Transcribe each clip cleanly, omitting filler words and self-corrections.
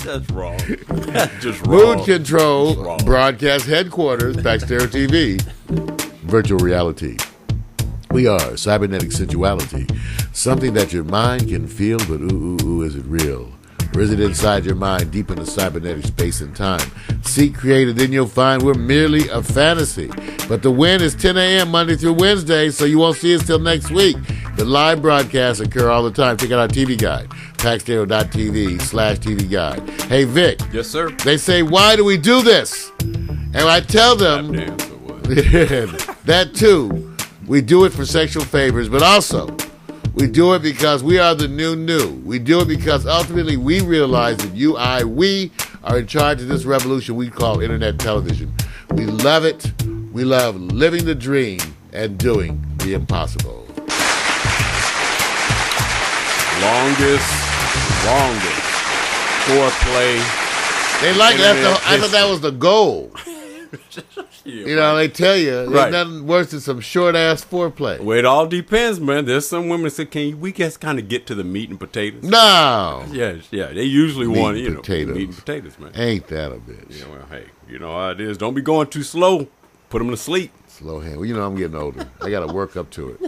That's wrong. That's just wrong. Mood Control Broadcast Headquarters, Baxter TV, Virtual Reality. We are cybernetic sensuality, something that your mind can feel, but ooh, is it real? Or is it inside your mind, deep in the cybernetic space and time? Seek, create, then you'll find we're merely a fantasy. But the win is 10 a.m. Monday through Wednesday, so you won't see us till next week. The live broadcasts occur all the time. Check out our TV guide, packstereo.tv/TV guide. Hey, Vic. Yes, sir. They say, why do we do this? And I tell them, that too, we do it for sexual favors, but also we do it because we are the new. We do it because ultimately we realize that we are in charge of this revolution we call internet television. We love it. We love living the dream and doing the impossible. Longest foreplay. They like that. I thought that was the goal. You know, they tell you there's nothing worse than some short-ass foreplay. Well, it all depends, man. There's some women that say, we just kind of get to the meat and potatoes? No. Yeah. They usually want, meat and potatoes, man. Ain't that a bitch? Yeah, well, hey, you know how it is. Don't be going too slow. Put them to sleep. Slow hand. Well, you know I'm getting older. I got to work up to it.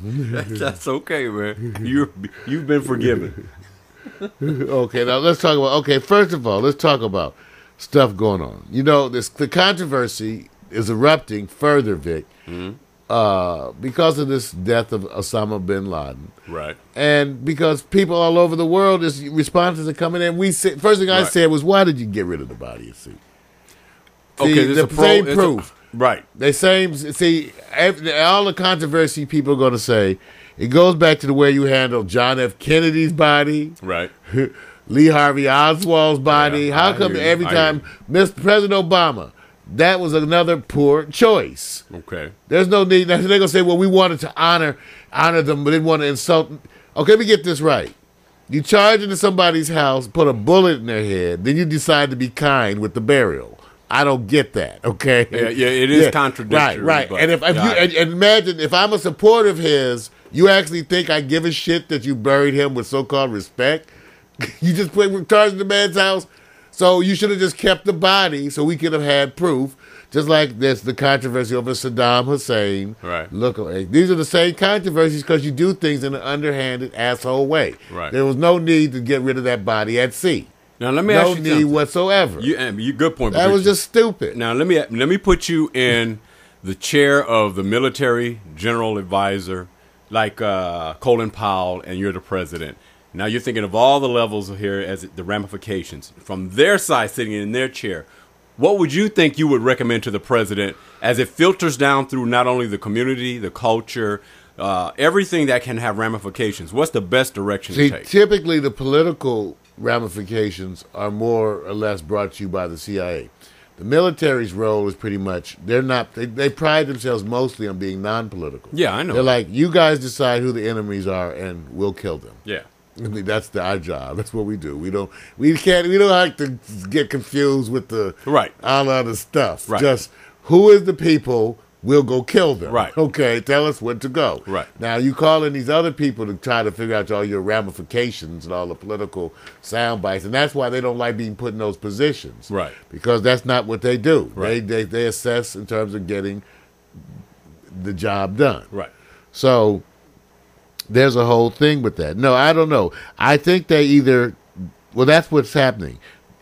That's okay, man. You've been forgiven. Okay, now let's talk about, first of all, let's talk about stuff going on. You know, the controversy is erupting further, Vic, because of this death of Osama bin Laden. Right. And because people all over the world, responses are coming in. First thing I said was, why did you get rid of the body at sea? The same proof. Right. All the controversy people are going to say, it goes back to the way you handled John F. Kennedy's body. Right. Lee Harvey Oswald's body. Yeah, How come every time Mr. President Obama, that was another poor choice? Okay. There's no need. They're going to say, well, we wanted to honor them, but didn't want to insult. Okay, let me get this right. You charge into somebody's house, put a bullet in their head, then you decide to be kind with the burial. I don't get that, okay? Yeah, it is contradictory. Right. And if you imagine if I'm a supporter of his, you actually think I give a shit that you buried him with so-called respect? You just put charge in the man's house, so you should have just kept the body so we could have had proof. Just like there's the controversy over Saddam Hussein. Right. Look, these are the same controversies because you do things in an underhanded asshole way. Right. There was no need to get rid of that body at sea. Now let me ask you something. No need whatsoever. You good point. That was just stupid. Now let me put you in the chair of the military general advisor, like Colin Powell, and you're the president. Now you're thinking of all the levels here as the ramifications from their side, sitting in their chair. What would you think you would recommend to the president as it filters down through not only the community, the culture, everything that can have ramifications? What's the best direction to take? Typically the political ramifications are more or less brought to you by the CIA. The military's role is pretty much, they pride themselves mostly on being non-political. Yeah, I know. They're like, you guys decide who the enemies are and we'll kill them. Yeah. I mean, that's our job. That's what we do. We don't like to get confused with the all other stuff. Right. Just who is the people, we'll go kill them. Right. Okay, tell us when to go. Right. Now, you call in these other people to try to figure out all your ramifications and all the political sound bites, and that's why they don't like being put in those positions. Right. Because that's not what they do. Right. They assess in terms of getting the job done. Right. So there's a whole thing with that. No, I don't know. I think that's what's happening.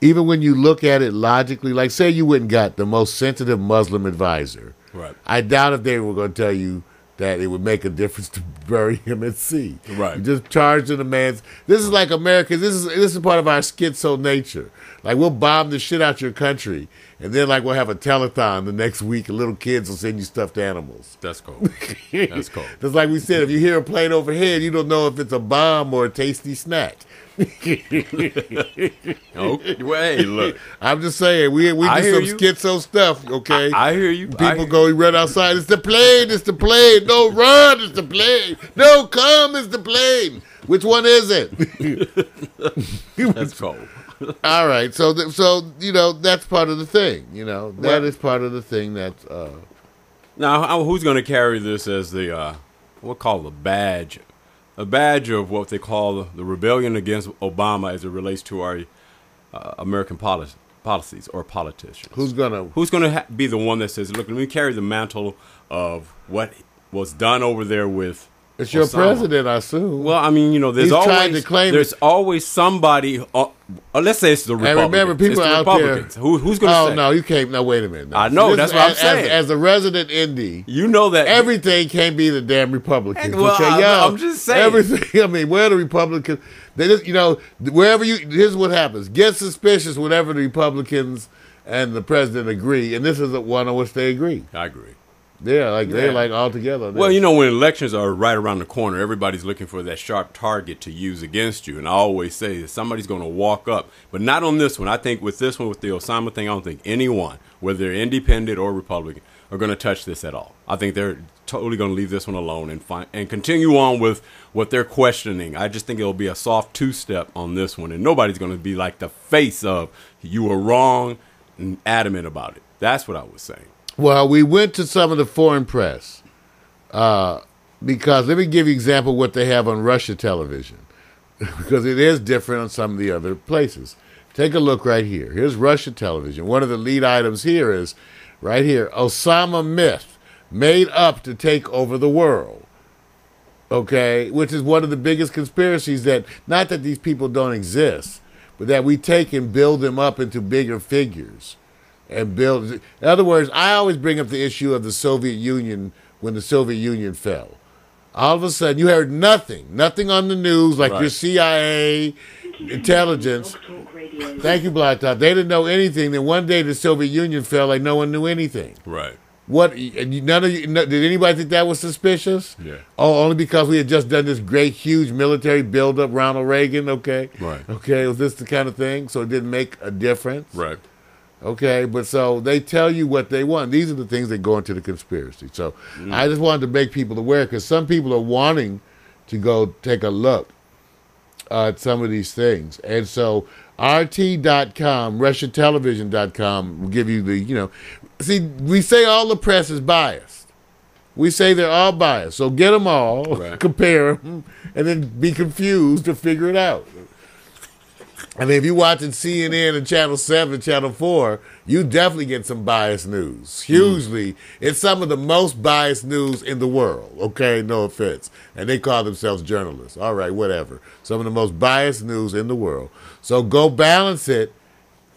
Even when you look at it logically, like say you went and got the most sensitive Muslim advisor. Right. I doubt if they were going to tell you that it would make a difference to bury him at sea. Right. You just charge in the man's. This is like America. This is part of our schizo nature. Like we'll bomb the shit out your country, and then like we'll have a telethon the next week, and little kids will send you stuffed animals. That's cool. That's cool. Just like we said, if you hear a plane overhead, you don't know if it's a bomb or a tasty snack. Okay. Well, hey, look. I'm just saying, we do some schizo stuff, okay? I hear you. People go run outside. It's the plane. It's the plane. No, run. It's the plane. No, come. It's the plane. Which one is it? That's cool. All right. So you know, that's part of the thing. You know, that is part of the thing that's... Now, who's going to carry this as the, we'll call it a badge a badge of what they call the rebellion against Obama as it relates to our American policies or politicians. Who's gonna be the one that says, "Look, let me carry the mantle of what was done over there with." It's your Osama. President, I assume. Well, I mean, there's He's trying always to claim there's always somebody. Let's say it's the Republicans. And remember, people it's the out Republicans. there. Who's going to say? Oh no, you can't. No, wait a minute. No. I know, that's what I'm saying. As a resident indie, You know that everything can't be the damn Republicans. Well, okay, I'm just saying. Everything. I mean, where the Republicans? They just, wherever you. Here's what happens: get suspicious whenever the Republicans and the president agree, and this is the one on which they agree. I agree. They're like all together. Well, when elections are right around the corner, everybody's looking for that sharp target to use against you. And I always say that somebody's going to walk up, but not on this one. I think with this one, with the Osama thing, I don't think anyone, whether they're independent or Republican, are going to touch this at all. I think they're totally going to leave this one alone and continue on with what they're questioning. I just think it'll be a soft two-step on this one, and nobody's going to be like the face of you were wrong and adamant about it. That's what I was saying. Well, we went to some of the foreign press because let me give you an example of what they have on Russia television because it is different on some of the other places. Take a look right here. Here's Russia television. One of the lead items here is right here, Osama myth made up to take over the world. Okay, which is one of the biggest conspiracies that, not that these people don't exist, but that we take and build them up into bigger figures. And build. In other words, I always bring up the issue of the Soviet Union when the Soviet Union fell. All of a sudden, you heard nothing on the news, like your CIA, intelligence. Thank you, Black Top. They didn't know anything. Then one day the Soviet Union fell, like no one knew anything. Right. What? And none of you. Did anybody think that was suspicious? Yeah. Oh, only because we had just done this great, huge military buildup, Ronald Reagan. Okay. Right. Okay. Was this the kind of thing? So it didn't make a difference. Right. Okay, but so they tell you what they want. These are the things that go into the conspiracy. So I just wanted to make people aware because some people are wanting to go take a look at some of these things. And so RT.com, RussiaTelevision.com will give you the, see, we say all the press is biased. We say they're all biased. So get them all, compare them, and then be confused to figure it out. I mean, if you're watching CNN and Channel 7, Channel 4, you definitely get some biased news. Hugely. It's some of the most biased news in the world. Okay, no offense. And they call themselves journalists. All right, whatever. Some of the most biased news in the world. So go balance it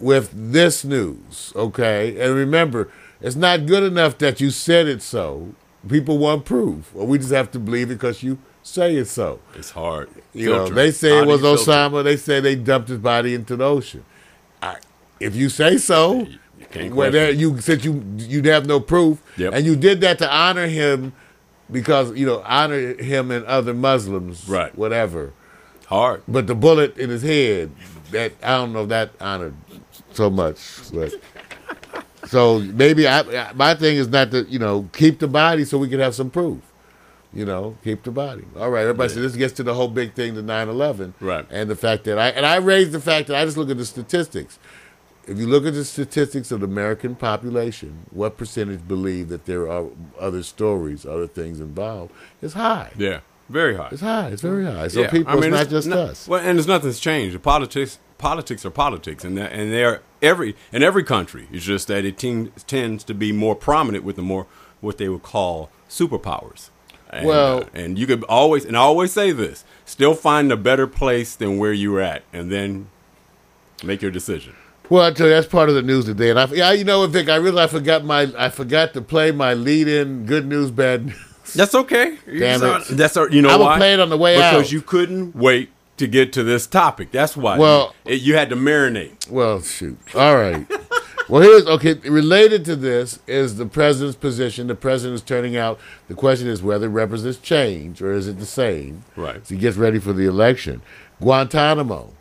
with this news, okay? And remember, it's not good enough that you said it so. People want proof. Well, we just have to believe it because you say it so. It's hard. They say it was Osama. They say they dumped his body into the ocean. If you say so, you can't question. Since you'd have no proof, and you did that to honor him because honor him and other Muslims, right? Whatever. Hard. But the bullet in his head, that I don't know if that honored so much. But so maybe my thing is not to keep the body so we can have some proof. Keep the body. All right, everybody. So this gets to the whole big thing, the 9/11, right? And the fact that I raised the fact that I just look at the statistics. If you look at the statistics of the American population, what percentage believe that there are other stories, other things involved? It's high. Yeah, very high. It's high. It's very high. So people, it's not just us. Well, and nothing's changed. Politics are politics, and they are in every country. It's just that it tends to be more prominent with the more what they would call superpowers. And, and you could always, and I always say this, still find a better place than where you were at, and then make your decision. Well, I tell you, that's part of the news today. And Vic, I realized I forgot to play my lead-in good news, bad news. That's okay. Damn it. That's why? I will play it on the way out. Because you couldn't wait to get to this topic. That's why. Well, you had to marinate. Well, shoot. All right. Well, related to this is the president's position. The president is turning out. The question is whether it represents change or is it the same? Right. So he gets ready for the election. Guantanamo,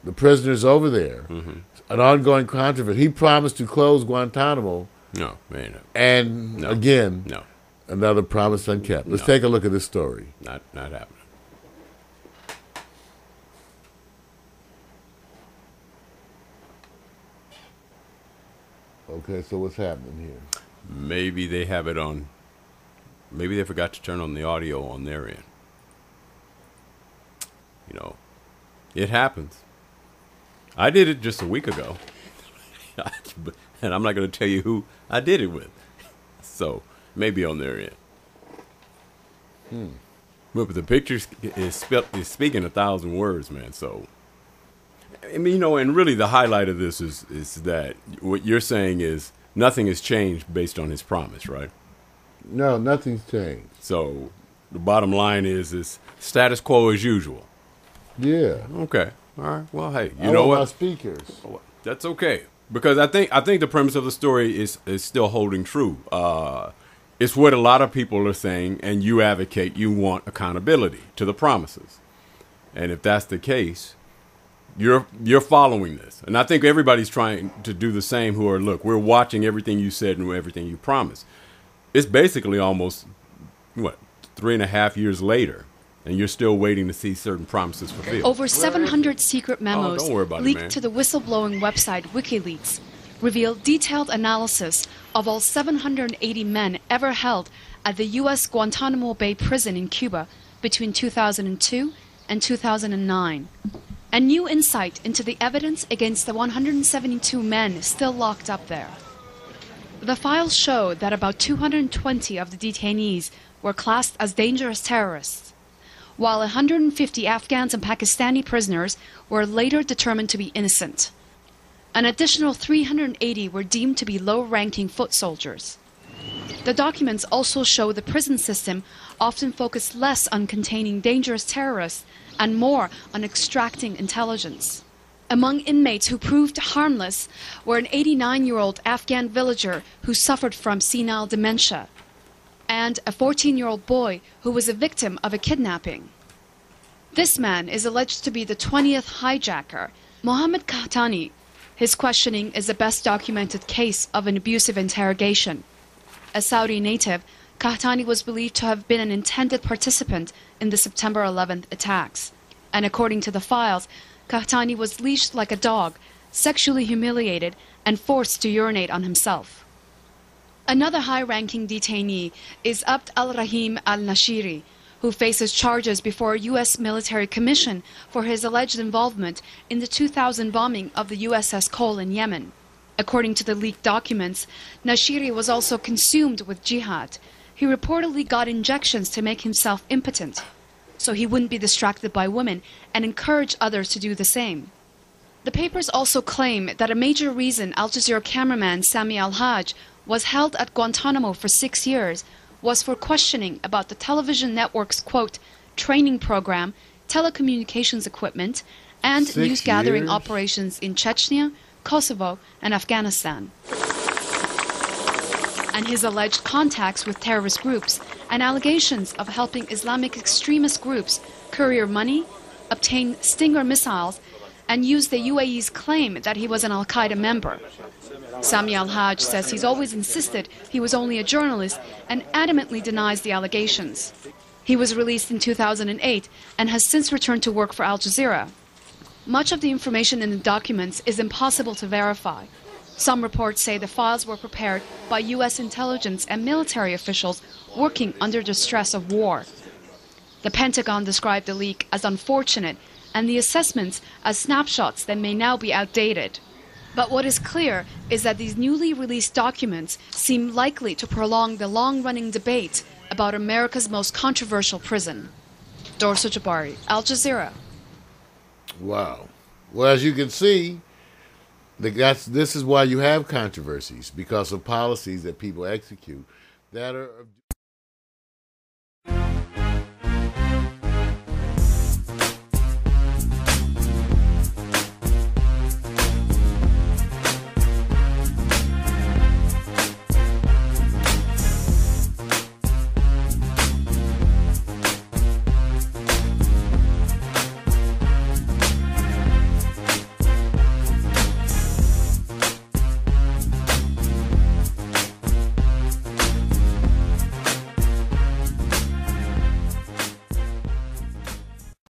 the prisoners over there, an ongoing controversy. He promised to close Guantanamo. No, man. And again, another promise unkept. Let's take a look at this story. Not happening. Okay, so what's happening here? Maybe they have it on. Maybe they forgot to turn on the audio on their end. You know, it happens. I did it just a week ago. And I'm not going to tell you who I did it with. So, maybe on their end. But the picture is speaking 1,000 words, man. So, I mean, you know, and really the highlight of this is that what you're saying is nothing has changed based on his promise, right? No, nothing's changed. So, the bottom line is status quo as usual. Yeah. Okay. All right. Well, hey, you I know want what? my speakers. That's okay. Because I think the premise of the story is still holding true. It's what a lot of people are saying, and you advocate you want accountability to the promises. And if that's the case, you're following this. And I think everybody's trying to do the same who are, look, we're watching everything you said and everything you promised. It's basically almost, 3.5 years later, and you're still waiting to see certain promises fulfilled. Over 700 secret memos don't worry about it, leaked man. to the whistleblowing website WikiLeaks reveal detailed analysis of all 780 men ever held at the U.S. Guantanamo Bay prison in Cuba between 2002 and 2009. And new insight into the evidence against the 172 men still locked up there. The files show that about 220 of the detainees were classed as dangerous terrorists, while 150 Afghans and Pakistani prisoners were later determined to be innocent. An additional 380 were deemed to be low-ranking foot soldiers. The documents also show the prison system often focused less on containing dangerous terrorists and more on extracting intelligence. Among inmates who proved harmless were an 89-year-old Afghan villager who suffered from senile dementia, and a 14-year-old boy who was a victim of a kidnapping. This man is alleged to be the 20th hijacker, Mohammed Kahtani. His questioning is the best documented case of an abusive interrogation. A Saudi native, Kahtani was believed to have been an intended participant in the September 11th attacks. And according to the files, Kahtani was leashed like a dog, sexually humiliated, and forced to urinate on himself. Another high-ranking detainee is Abd al-Rahim al-Nashiri, who faces charges before a U.S. military commission for his alleged involvement in the 2000 bombing of the USS Cole in Yemen. According to the leaked documents, Nashiri was also consumed with jihad. He reportedly got injections to make himself impotent, so he wouldn't be distracted by women, and encourage others to do the same. The papers also claim that a major reason Al Jazeera cameraman Sami al-Hajj was held at Guantanamo for 6 years was for questioning about the television network's, quote, training program, telecommunications equipment, and news-gathering operations in Chechnya, Kosovo, and Afghanistan. And his alleged contacts with terrorist groups and allegations of helping Islamic extremist groups courier money, obtain Stinger missiles, and use the UAE's claim that he was an al-Qaeda member. Sami al-Hajj says he's always insisted he was only a journalist and adamantly denies the allegations. He was released in 2008 and has since returned to work for Al Jazeera. Much of the information in the documents is impossible to verify. Some reports say the files were prepared by U.S. intelligence and military officials working under the stress of war. The Pentagon described the leak as unfortunate and the assessments as snapshots that may now be outdated. But what is clear is that these newly released documents seem likely to prolong the long-running debate about America's most controversial prison. Dorsa Jabari, Al Jazeera. Wow. Well, as you can see, this is why you have controversies, because of policies that people execute that are